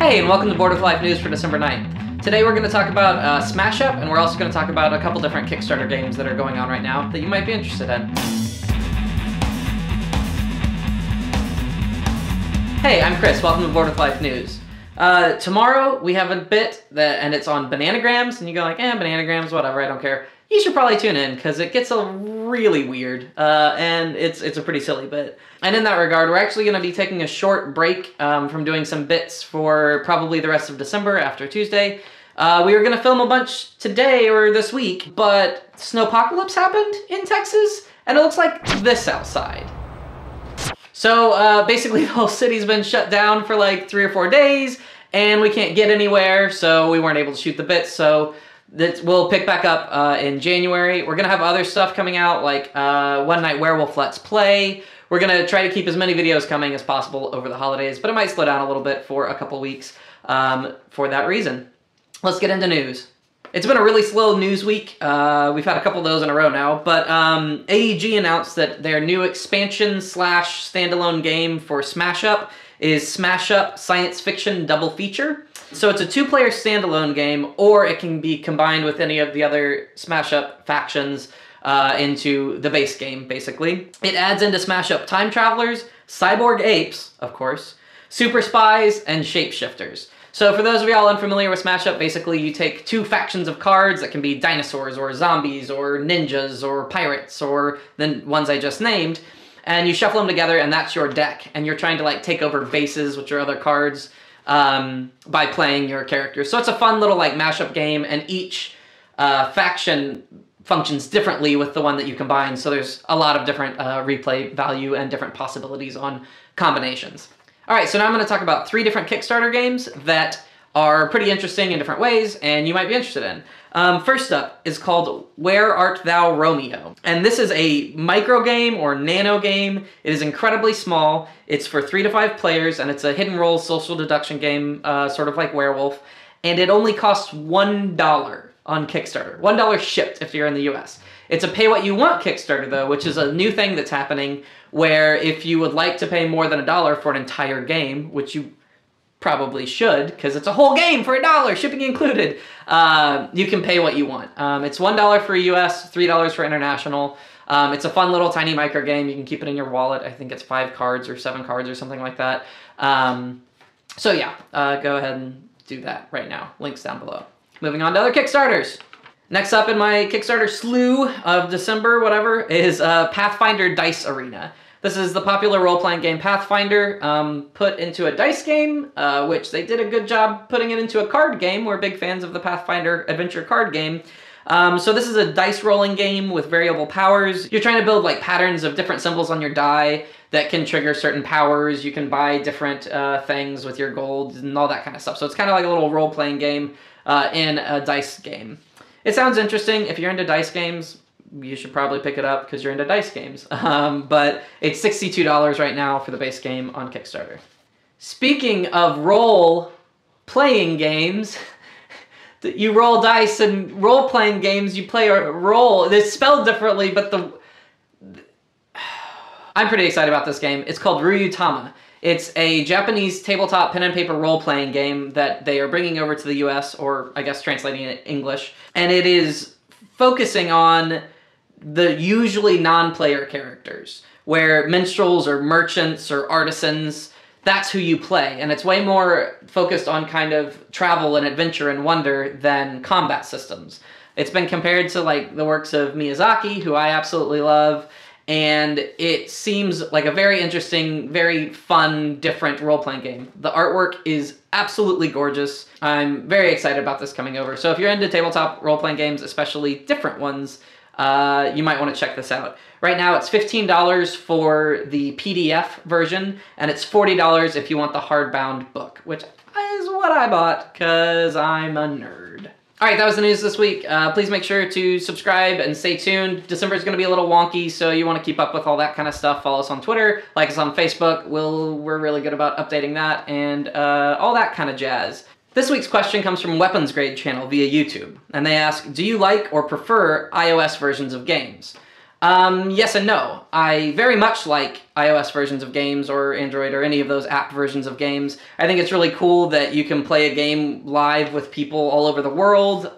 Hey, and welcome to Board with Life News for December 9th. Today we're going to talk about Smash Up, and we're also going to talk about a couple different Kickstarter games that are going on right now that you might be interested in. Hey, I'm Chris. Welcome to Board with Life News. Tomorrow we have a bit and it's on bananagrams, and you go like, bananagrams, whatever, I don't care. You should probably tune in because it gets really weird, and it's a pretty silly bit. And in that regard, we're actually going to be taking a short break from doing some bits for probably the rest of December after Tuesday. We were going to film a bunch today or this week, but snowpocalypse happened in Texas, and it looks like this outside. So basically the whole city's been shut down for like 3 or 4 days, and we can't get anywhere, so we weren't able to shoot the bits. So we'll pick back up in January. We're going to have other stuff coming out, like One Night Werewolf Let's Play. We're going to try to keep as many videos coming as possible over the holidays, but it might slow down a little bit for a couple weeks for that reason. Let's get into news. It's been a really slow news week. We've had a couple of those in a row now, but AEG announced that their new expansion / standalone game for Smash Up is Smash Up Science Fiction Double Feature. So it's a 2-player standalone game, or it can be combined with any of the other Smash Up factions into the base game, basically. It adds into Smash Up time travelers, cyborg apes, of course, super spies, and shapeshifters. So for those of y'all unfamiliar with Smash Up, basically you take 2 factions of cards that can be dinosaurs or zombies or ninjas or pirates or the ones I just named, and you shuffle them together and that's your deck. And you're trying to like take over bases, which are other cards, by playing your characters. So it's a fun little like mashup game, and each faction functions differently with the one that you combine. So there's a lot of different replay value and different possibilities on combinations. All right, so now I'm going to talk about 3 different Kickstarter games that are pretty interesting in different ways, and you might be interested in. First up is called Where Art Thou, Romeo? And this is a micro game or nano game. It is incredibly small. It's for 3 to 5 players, and it's a hidden role social deduction game, sort of like Werewolf. And it only costs $1 on Kickstarter. $1 shipped if you're in the US. It's a pay what you want Kickstarter though, which is a new thing that's happening, where if you would like to pay more than $1 for an entire game, which you probably should, because it's a whole game for $1, shipping included, you can pay what you want. It's $1 for US, $3 for international. It's a fun little tiny micro game. You can keep it in your wallet. I think it's 5 cards or 7 cards or something like that. So yeah, go ahead and do that right now. Links down below. Moving on to other Kickstarters. Next up in my Kickstarter slew of December, whatever, is Pathfinder Dice Arena. This is the popular role-playing game Pathfinder put into a dice game, which they did a good job putting it into a card game. We're big fans of the Pathfinder adventure card game. So this is a dice rolling game with variable powers. You're trying to build like patterns of different symbols on your die that can trigger certain powers. You can buy different things with your gold and all that kind of stuff. So it's kind of like a little role-playing game in a dice game. It sounds interesting. If you're into dice games, you should probably pick it up because you're into dice games. But it's $62 right now for the base game on Kickstarter. Speaking of role-playing games, you roll dice, and role-playing games, you play a role. It's spelled differently, but I'm pretty excited about this game. It's called Ryutama. It's a Japanese tabletop pen and paper role-playing game that they are bringing over to the US, or I guess translating it in English. And it is focusing on the usually non-player characters, where minstrels or merchants or artisans, that's who you play. And it's way more focused on kind of travel and adventure and wonder than combat systems. It's been compared to like the works of Miyazaki, who I absolutely love. And it seems like a very interesting, very fun, different role-playing game. The artwork is absolutely gorgeous. I'm very excited about this coming over. So if you're into tabletop role-playing games, especially different ones, you might want to check this out. Right now it's $15 for the PDF version, and it's $40 if you want the hardbound book, which is what I bought, because I'm a nerd. Alright, that was the news this week. Please make sure to subscribe and stay tuned. December is going to be a little wonky, so you want to keep up with all that kind of stuff. Follow us on Twitter, like us on Facebook. We're really good about updating that, and all that kind of jazz. This week's question comes from Weapons Grade channel via YouTube, and they ask, do you like or prefer iOS versions of games? Yes and no. I very much like iOS versions of games or Android or any of those app versions of games. I think it's really cool that you can play a game live with people all over the world.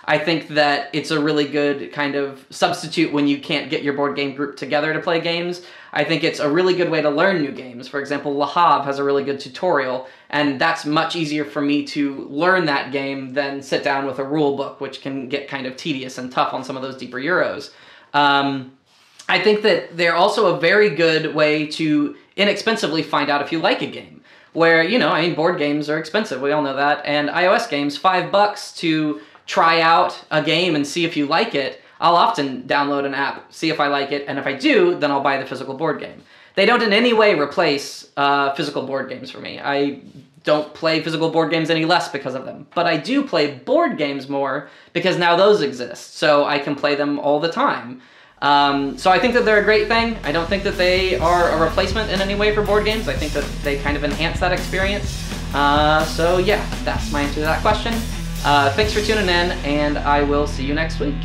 I think that it's a really good kind of substitute when you can't get your board game group together to play games. I think it's a really good way to learn new games. For example, Le Havre has a really good tutorial, and that's much easier for me to learn that game than sit down with a rule book, which can get kind of tedious and tough on some of those deeper Euros. I think that they're also a very good way to inexpensively find out if you like a game. Where, you know, I mean, board games are expensive, we all know that, and iOS games, $5 to try out a game and see if you like it. I'll often download an app, see if I like it, and if I do, then I'll buy the physical board game. They don't in any way replace physical board games for me. I don't play physical board games any less because of them. But I do play board games more because now those exist, so I can play them all the time. So I think that they're a great thing. I don't think that they are a replacement in any way for board games. I think that they kind of enhance that experience. So yeah, that's my answer to that question. Thanks for tuning in, and I will see you next week.